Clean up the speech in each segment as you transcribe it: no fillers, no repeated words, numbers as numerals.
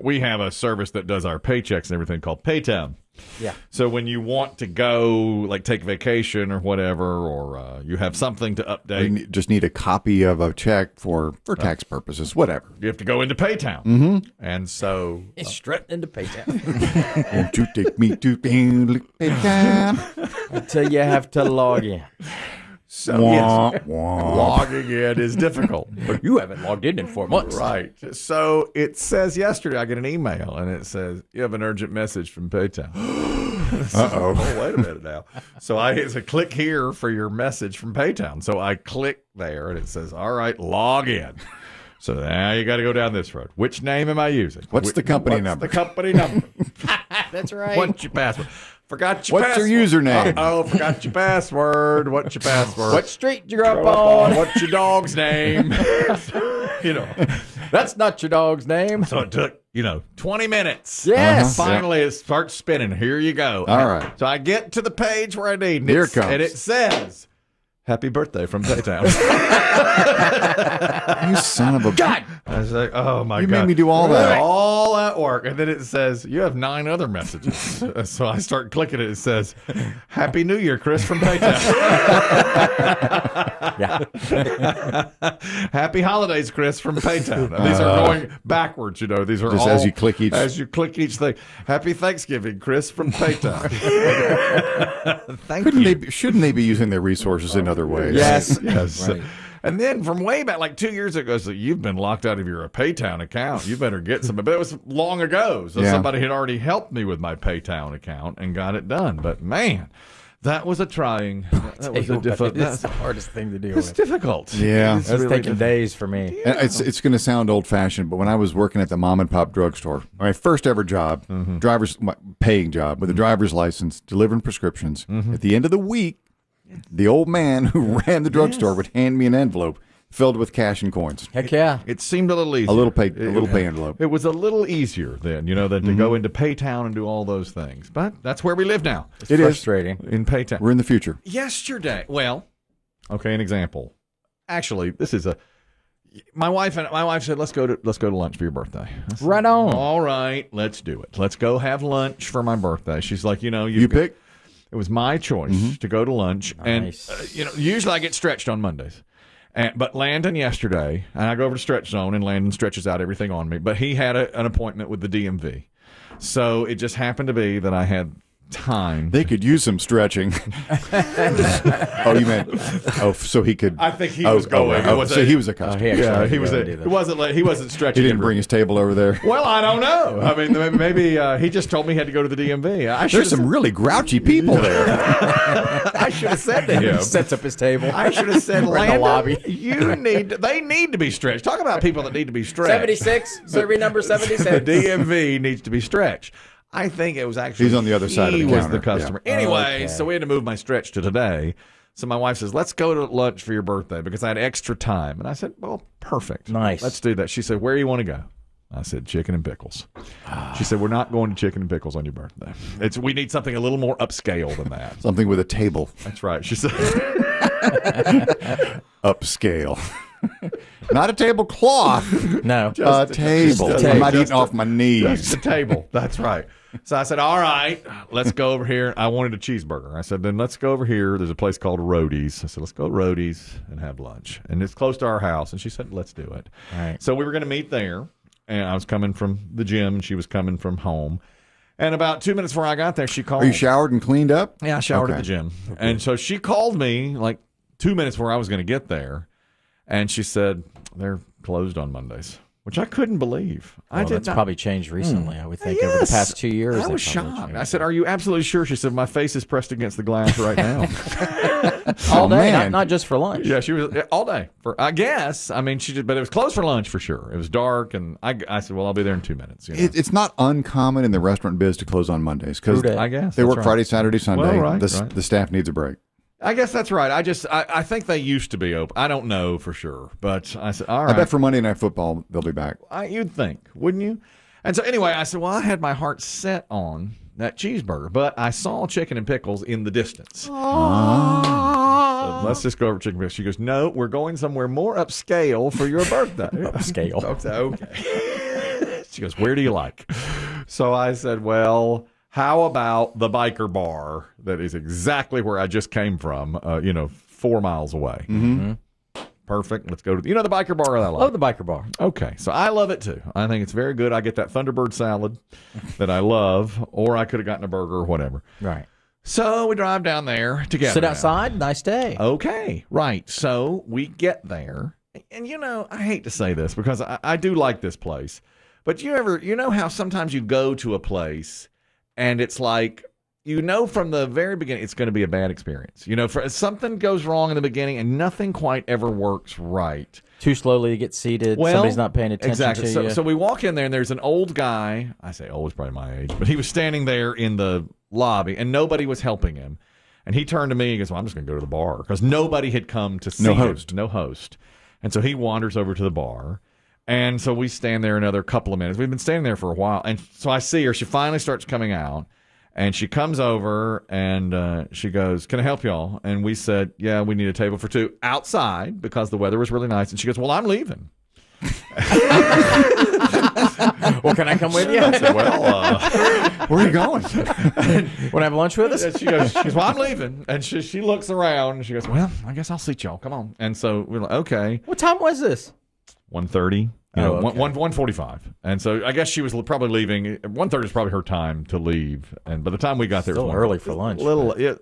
we have a service that does our paychecks and everything called Paytown. Yeah. So when you want to go, like take vacation or whatever, or you have something to update, You just need a copy of a check for tax purposes, whatever. you have to go into Paytown. Mm-hmm. And so It's straight into Paytown Won't you take me to Paytown? until you have to log in. So yes, logging in is difficult. But you haven't logged in 4 months. Right. So it says yesterday, I get an email, and it says, you have an urgent message from Paytown. Uh-oh. Oh, wait a minute now. So it's a click here for your message from Paytown. So I click there, and it says, all right, log in. So now you got to go down this road. Which name am I using? What's the company number? The company number. That's right. What's your password? Forgot your What's password. your username? Oh, forgot your password. What's your password? What street you grew up on? What's your dog's name? That's not your dog's name. So it took, 20 minutes. Yes. Finally, it starts spinning. Here you go. All right. So I get to the page where I need. Here it comes. And it says, happy birthday from Paytown. You son of a... God. I was like, oh, my You God. made me do all that. All that work. And then it says, you have 9 other messages. So I start clicking it. It says, Happy New Year, Chris from Paytown. Happy holidays, Chris from Paytown. And these are going backwards, These are Just all, as you click each... As you click each thing. Happy Thanksgiving, Chris from Paytown. Thank you. Shouldn't they be using their resources in other ways? Yes. Yes. Right. And then from way back, like 2 years ago, so you've been locked out of your Paytown account. You better get some. But it was long ago. So somebody had already helped me with my Paytown account and got it done. But man, that was a trying. That was a difficult. It's the hardest thing to deal It's with. difficult. Yeah. It's It's really taking days for me. And it's going to sound old fashioned, but when I was working at the mom and pop drugstore, my first ever job, paying job with a driver's license, delivering prescriptions. At the end of the week, the old man who ran the drugstore would hand me an envelope filled with cash and coins. Heck yeah. It seemed a little easier. A little pay envelope. It was a little easier then, than to go into Paytown and do all those things. But that's where we live now. It's frustrating. In Paytown. We're in the future. Yesterday, an example. Actually, this is my wife said, let's go to lunch for your birthday. Said, Right on. All right, let's do it. Let's go have lunch for my birthday. She's like, You pick? It was my choice to go to lunch. Nice. And, usually I get stretched on Mondays. But Landon yesterday, and I go over to Stretch Zone, and Landon stretches out everything on me. But he had an appointment with the DMV. So it just happened to be that I had time. They could use some stretching. Oh, you meant? Oh, so he could. I think he was going. So he was a customer. He was. It wasn't like he wasn't stretching. He didn't bring his table over there. Well, I don't know. I mean, maybe he just told me he had to go to the DMV. There's some really grouchy people there. I should have said to him. He sets up his table. I should have said, We're in the lobby. They need to be stretched. Talk about people that need to be stretched. 76, survey number 76. The DMV needs to be stretched. I think it was actually He's on the other side of the he was counter. the customer. Yeah. Anyway, Okay. so we had to move my stretch to today. So my wife says, let's go to lunch for your birthday because I had extra time. And I said, well, perfect. Nice. Let's do that. She said, where do you want to go? I said, chicken and pickles. She said, we're not going to chicken and pickles on your birthday. We need something a little more upscale than that. Something with a table. That's right. She said, Upscale. Not a tablecloth. No. A table. just a I'm not table. eating off my knees. that's the table. That's right. So I said, all right, let's go over here. I wanted a cheeseburger. I said, then let's go over here. There's a place called Roadie's. I said, let's go to Roadie's and have lunch. And it's close to our house. And she said, let's do it. All right. So we were going to meet there. And I was coming from the gym, and she was coming from home. And about 2 minutes before I got there, she called. Are you showered and cleaned up? Yeah, I showered at Okay. the gym. And so she called me like 2 minutes before I was going to get there. And she said, they're closed on Mondays, which I couldn't believe. I did That's not. probably changed recently, I would think, over the Yes. past 2 years. I they've was probably shocked. changed. I said, are you absolutely sure? She said, my face is pressed against the glass right now. All day, man. not just for lunch. Yeah, she was all day. I guess. I mean, but it was closed for lunch for sure. It was dark, and I said, well, I'll be there in 2 minutes. It's not uncommon in the restaurant biz to close on Mondays because True that. I guess they that's work right. Friday, Saturday, Sunday. Well, right, The staff needs a break. I guess that's right. I think they used to be open. I don't know for sure, but I said, all I right. bet for Monday Night Football they'll be back. You'd think, wouldn't you? And so anyway, I said, well, I had my heart set on that cheeseburger, but I saw chicken and pickles in the distance. So let's just go over chicken and pickles. She goes, no, we're going somewhere more upscale for your birthday. Upscale. Okay. She goes, where do you like? So I said, well, how about the biker bar that is exactly where I just came from, 4 miles away. Mm-hmm. Perfect. Let's go to the biker bar that I like. Love the biker bar. Okay. So I love it too. I think it's very good. I get that Thunderbird salad that I love, or I could have gotten a burger or whatever. Right. So we drive down there together. Sit now. outside. Nice day. Okay. Right. So we get there. And, I hate to say this because I do like this place. But you know how sometimes you go to a place and it's like, from the very beginning, it's going to be a bad experience. Something goes wrong in the beginning and nothing quite ever works right. Too slowly to get seated. Well, somebody's not paying attention exactly. to you. So we walk in there and there's an old guy. I say old, he's probably my age, but he was standing there in the lobby and nobody was helping him. And he turned to me and he goes, well, I'm just going to go to the bar because nobody had come to see him. No host. And so he wanders over to the bar. And so we stand there another couple of minutes. We've been standing there for a while. And so I see her. She finally starts coming out. And she comes over and she goes, can I help y'all? And we said, yeah, we need a table for two outside because the weather was really nice. And she goes, well, I'm leaving. Well, can I come with you? I said, well, Where are you going? Want to have lunch with us? and she goes, well, I'm leaving. And she looks around and she goes, well, I guess I'll seat y'all. Come on. And so we're like, okay. What time was this? 1:30. Okay. 1:45. And so I guess she was probably leaving. 1:30 is probably her time to leave. And by the time we got there, Still it was early for lunch. Nobody's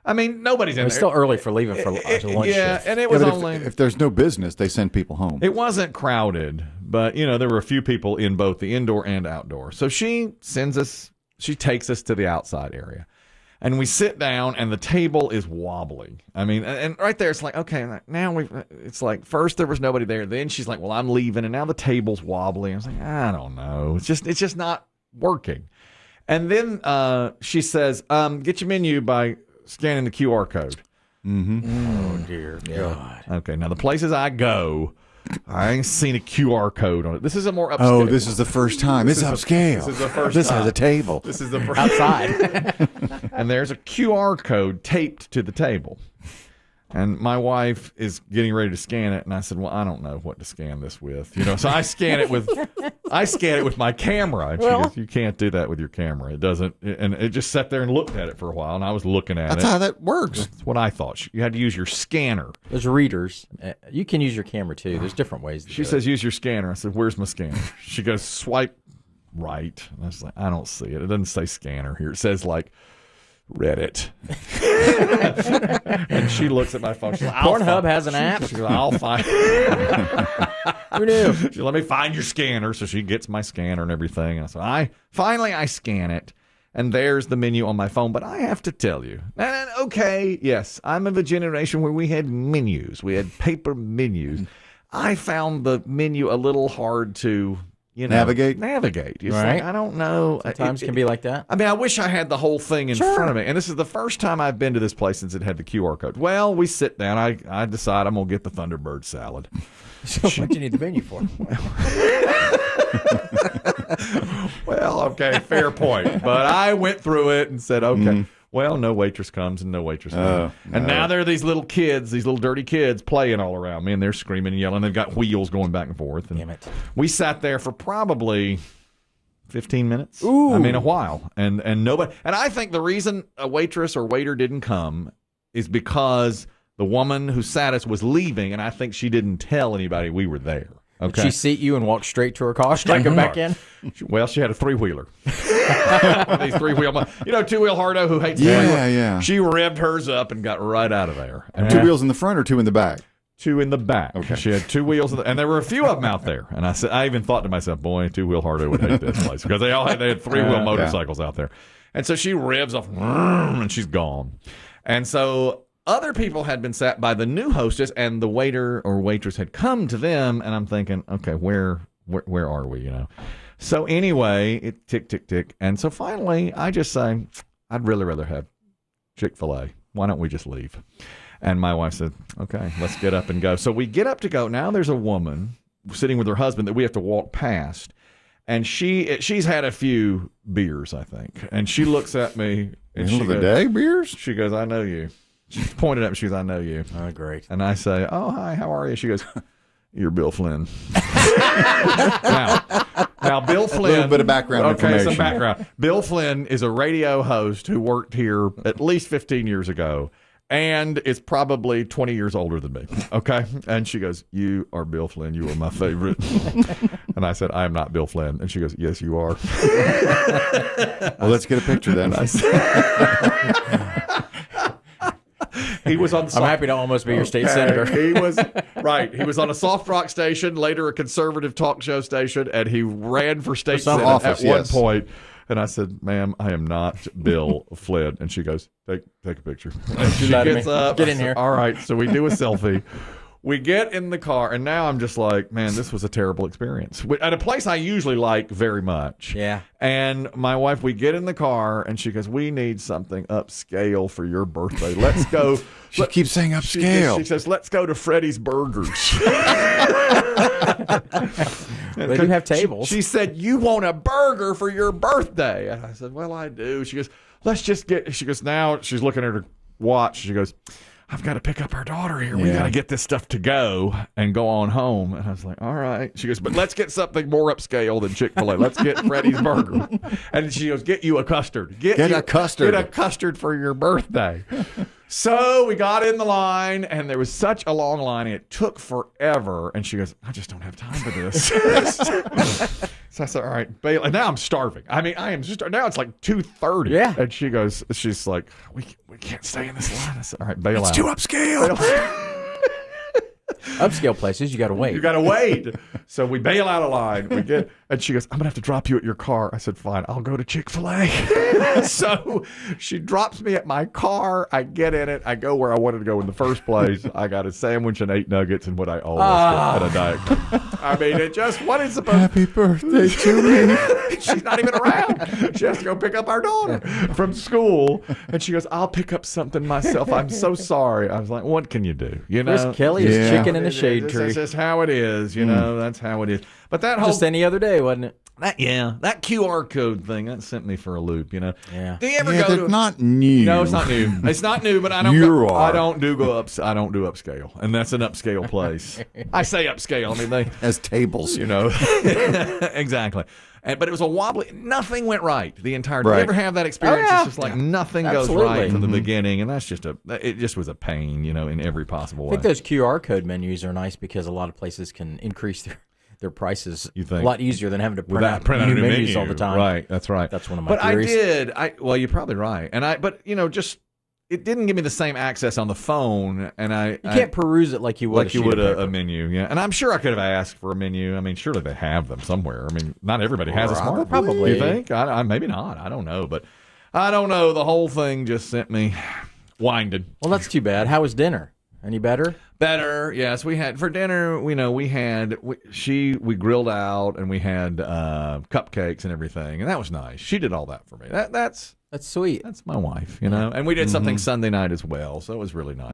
in there. It's still early for leaving for lunch. Yeah, Shift. and it was But only... if there's no business, they send people home. It wasn't crowded, but, there were a few people in both the indoor and outdoor. So she takes us to the outside area. And we sit down, and the table is wobbly. And right there, it's like, okay, now it's like, first there was nobody there. Then she's like, well, I'm leaving, and now the table's wobbly. I was like, I don't know. It's just not working. And then she says, get your menu by scanning the QR code. Mm-hmm. Oh, dear God. Okay, now the places I go, I ain't seen a QR code on it. This is a more upscale. Oh, this is the first time. It's upscale. This is the first This time. has a table. This is the first Outside. And there's a QR code taped to the table. And my wife is getting ready to scan it, and I said, well, I don't know what to scan this with. So I scan it with my camera. And she goes, you can't do that with your camera. It doesn't. And it just sat there and looked at it for a while, and I was looking at That's it. how that works. That's what I thought. You had to use your scanner. There's readers. You can use your camera, too. There's different ways to She do says, use your scanner. I said, where's my scanner? She goes, swipe right. And I was like, I don't see it. It doesn't say scanner here. It says, like, Reddit. And she looks at my phone. She's like, Pornhub has an app. She goes, I'll find Who knew? She let me find your scanner. So she gets my scanner and everything. And I said, I scan it. And there's the menu on my phone. But I have to tell you, and okay, yes, I'm of a generation where we had menus. We had paper menus. I found the menu a little hard to Navigate. It's Right. like, I don't know. Sometimes can be like that. I wish I had the whole thing in front of me. And this is the first time I've been to this place since it had the QR code. Well, we sit down. I decide I'm going to get the Thunderbird salad. So what do you need the menu for? Well, okay, fair point. But I went through it and said, okay, well, no waitress comes and no waitress comes. And now there are these little kids, these little dirty kids playing all around me, and they're screaming and yelling. They've got wheels going back and forth. And Damn it. we sat there for probably 15 minutes. Ooh. A while. And nobody. And I think the reason a waitress or waiter didn't come is because the woman who sat us was leaving, and I think she didn't tell anybody we were there. Okay. She seat you and walk straight to her car, strike her back in? Well, she had a three-wheeler. These three-wheel, two-wheel hardo who hates Yeah. She revved hers up and got right out of there. And Two wheels in the front or two in the back? two in the back. Okay. She had two wheels, and there were a few of them out there. And I even thought to myself, boy, two-wheel hardo would hate this place because they had three-wheel motorcycles out there. And so she revs off, and she's gone. And so other people had been sat by the new hostess, and the waiter or waitress had come to them, and I'm thinking, okay, where are we, So anyway, it tick, tick, tick. And so finally, I just say, I'd really rather have Chick-fil-A. Why don't we just leave? And my wife said, okay, let's get up and go. So we get up to go. Now there's a woman sitting with her husband that we have to walk past. And she's had a few beers, I think. And she looks at me. And Middle of the day beers? She goes, I know you. She pointed at me. She goes, I know you. Oh, great. And I say, oh, hi, how are you? She goes, you're Bill Flynn. Now, Now, Bill Flynn. A little bit of background information. Some background. Bill Flynn is a radio host who worked here at least 15 years ago and is probably 20 years older than me. Okay? And she goes, "You are Bill Flynn. You are my favorite." And I said, "I am not Bill Flynn." And she goes, "Yes, you are." Well, let's get a picture then. He was on. I'm happy to almost be your state senator. He was right. He was on a soft rock station, later a conservative talk show station, and he ran for state senate office, at one point. And I said, "Ma'am, I am not Bill Flynn." And she goes, "Take a picture." And she gets up. Get in here. All right. So we do a selfie. We get in the car, and now I'm just like, man, this was a terrible experience. At a place I usually like very much. Yeah. And my wife, we get in the car, and she goes, "We need something upscale for your birthday. Let's go." She keeps saying upscale. She says, "Let's go to Freddy's Burgers." They do have tables. She said, "You want a burger for your birthday?" And I said, "Well, I do." She goes, "Let's just get," she goes, now she's looking at her watch. She goes, "I've got to pick up our daughter here. We got to get this stuff to go and go on home." And I was like, "All right." She goes, "But let's get something more upscale than Chick-fil-A. Let's get Freddy's Burger." And she goes, "Get you a custard. Get a custard. Get a custard for your birthday." So we got in the line, and there was such a long line, and it took forever. And she goes, "I just don't have time for this." So I said, "All right, bail." And now I'm starving. I mean, I am just now. It's like 2:30. Yeah. And she's like, we can't stay in this line." I said, "All right, bail out. It's too upscale. Upscale places, you got to wait. You got to wait." So we bail out of line. We get, and she goes, "I'm gonna have to drop you at your car." I said, "Fine, I'll go to Chick-fil-A." So she drops me at my car. I get in it. I go where I wanted to go in the first place. I got a sandwich and 8 nuggets and what I always get at a Diet Coke. I mean, it just what is supposed. Happy birthday to me. She's not even around. She has to go pick up our daughter from school, and she goes, "I'll pick up something myself. I'm so sorry." I was like, "What can you do?" You know, Chris Kelly is chicken in the shade tree. That's just how it is. You know, that's how it is. But that whole Just any other day, wasn't it? that QR code thing that sent me for a loop. You know. Yeah. Do you ever go to? Not new. No, it's not new. It's not new, but I don't. You are. I don't do upscale, and that's an upscale place. I say upscale. I mean they as tables. you know. Exactly. But it was a wobbly. Nothing went right the entire day. Right. You ever have that experience? Oh, yeah. It's just like nothing Absolutely. goes right from the beginning, and that's it just was a pain, you know, in every possible I way. think those QR code menus are nice because a lot of places can increase their prices You think? a lot easier than having to print out a new new menus menu all the time. Right, that's right. That's one of my But theories. well, you're probably right. But you know, just it didn't give me the same access on the phone, and You can't peruse it like you would a menu, yeah. And I'm sure I could have asked for a menu. I mean, surely they have them somewhere. I mean, not everybody has a smartphone. Probably. You think? Maybe not. I don't know, but I don't know. The whole thing just sent me winded. Well, that's too bad. How was dinner? Any better? Better, yes. We had for dinner. We grilled out and we had cupcakes and everything, and that was nice. She did all that for me. That's That's sweet. that's my wife, you know. And we did something Sunday night as well, so it was really nice.